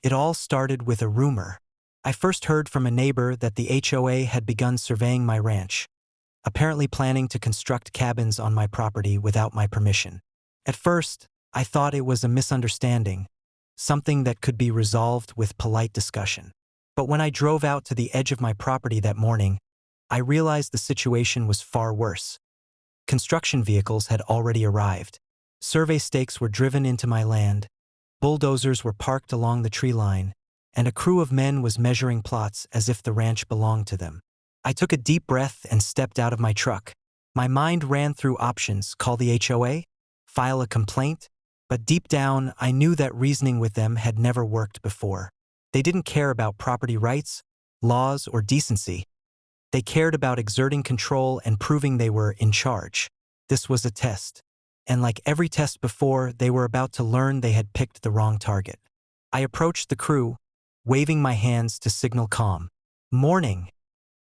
It all started with a rumor. I first heard from a neighbor that the HOA had begun surveying my ranch, apparently planning to construct cabins on my property without my permission. At first, I thought it was a misunderstanding, something that could be resolved with polite discussion. But when I drove out to the edge of my property that morning, I realized the situation was far worse. Construction vehicles had already arrived. Survey stakes were driven into my land, bulldozers were parked along the tree line, and a crew of men was measuring plots as if the ranch belonged to them. I took a deep breath and stepped out of my truck. My mind ran through options: call the HOA, file a complaint, but deep down I knew that reasoning with them had never worked before. They didn't care about property rights, laws, or decency. They cared about exerting control and proving they were in charge. This was a test. And like every test before, they were about to learn they had picked the wrong target. I approached the crew, waving my hands to signal calm. "Morning,"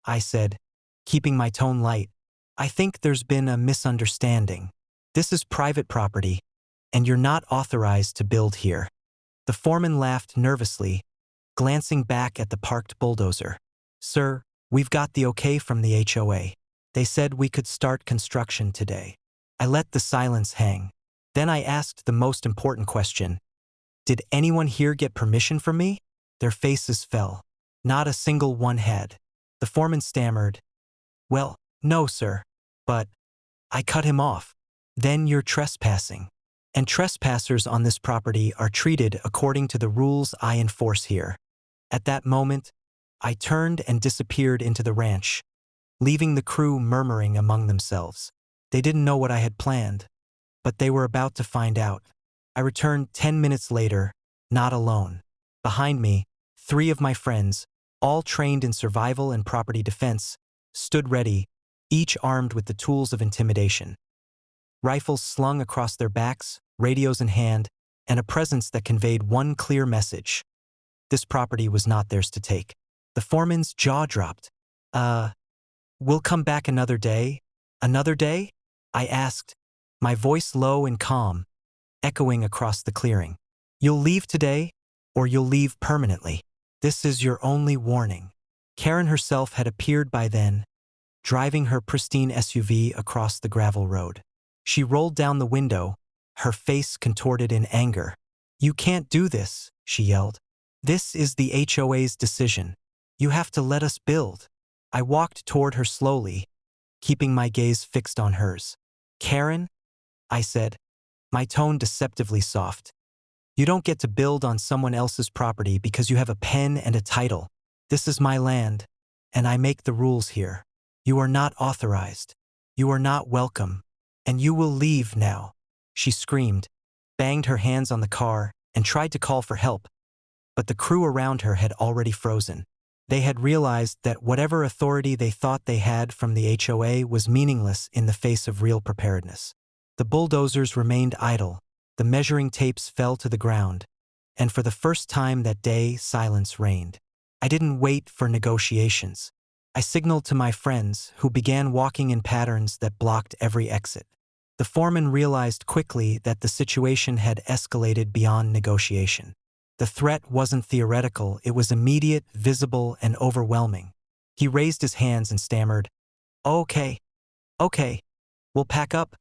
I said, keeping my tone light. "I think there's been a misunderstanding. This is private property, and you're not authorized to build here." The foreman laughed nervously, glancing back at the parked bulldozer. "Sir, we've got the okay from the HOA. They said we could start construction today." I let the silence hang. Then I asked the most important question. "Did anyone here get permission from me?" Their faces fell. Not a single one had. The foreman stammered, "Well, no, sir, but..." I cut him off. "Then you're trespassing. And trespassers on this property are treated according to the rules I enforce here." At that moment, I turned and disappeared into the ranch, leaving the crew murmuring among themselves. They didn't know what I had planned, but they were about to find out. I returned 10 minutes later, not alone. Behind me, 3 of my friends, all trained in survival and property defense, stood ready, each armed with the tools of intimidation. Rifles slung across their backs, radios in hand, and a presence that conveyed one clear message: this property was not theirs to take. The foreman's jaw dropped. We'll come back another day?" "Another day?" I asked, my voice low and calm, echoing across the clearing. "You'll leave today, or you'll leave permanently. This is your only warning." Karen herself had appeared by then, driving her pristine SUV across the gravel road. She rolled down the window, her face contorted in anger. "You can't do this," she yelled. "This is the HOA's decision. You have to let us build." I walked toward her slowly, keeping my gaze fixed on hers. "Karen," I said, my tone deceptively soft, "you don't get to build on someone else's property because you have a pen and a title. This is my land, and I make the rules here. You are not authorized. You are not welcome, and you will leave now." She screamed, banged her hands on the car, and tried to call for help, but the crew around her had already frozen. They had realized that whatever authority they thought they had from the HOA was meaningless in the face of real preparedness. The bulldozers remained idle, the measuring tapes fell to the ground, and for the first time that day, silence reigned. I didn't wait for negotiations. I signaled to my friends, who began walking in patterns that blocked every exit. The foreman realized quickly that the situation had escalated beyond negotiation. The threat wasn't theoretical, it was immediate, visible, and overwhelming. He raised his hands and stammered, Okay, we'll pack up."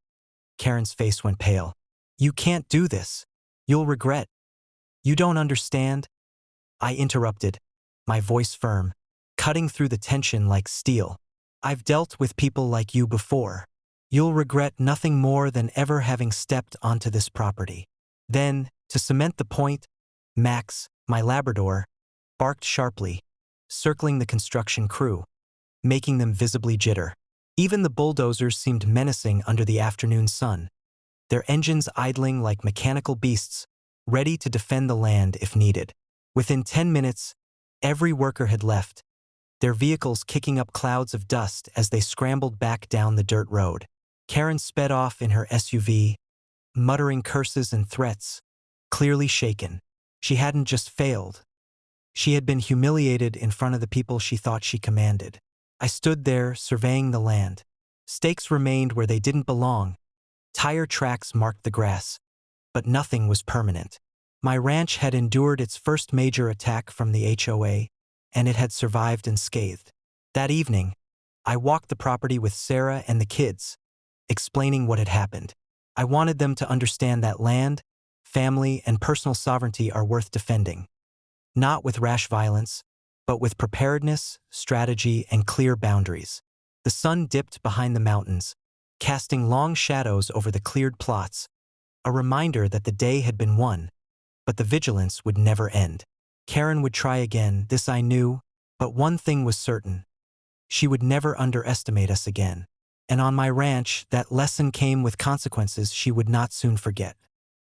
Karen's face went pale. "You can't do this. You'll regret." "You don't understand," I interrupted, my voice firm, cutting through the tension like steel. "I've dealt with people like you before. You'll regret nothing more than ever having stepped onto this property." Then, to cement the point, Max, my Labrador, barked sharply, circling the construction crew, making them visibly jitter. Even the bulldozers seemed menacing under the afternoon sun, their engines idling like mechanical beasts, ready to defend the land if needed. Within 10 minutes, every worker had left, their vehicles kicking up clouds of dust as they scrambled back down the dirt road. Karen sped off in her SUV, muttering curses and threats, clearly shaken. She hadn't just failed. She had been humiliated in front of the people she thought she commanded. I stood there, surveying the land. Stakes remained where they didn't belong. Tire tracks marked the grass, but nothing was permanent. My ranch had endured its first major attack from the HOA, and it had survived unscathed. That evening, I walked the property with Sarah and the kids, explaining what had happened. I wanted them to understand that land, family, and personal sovereignty are worth defending, not with rash violence, but with preparedness, strategy, and clear boundaries. The sun dipped behind the mountains, casting long shadows over the cleared plots, a reminder that the day had been won, but the vigilance would never end. Karen would try again, this I knew, but one thing was certain. She would never underestimate us again. And on my ranch, that lesson came with consequences she would not soon forget.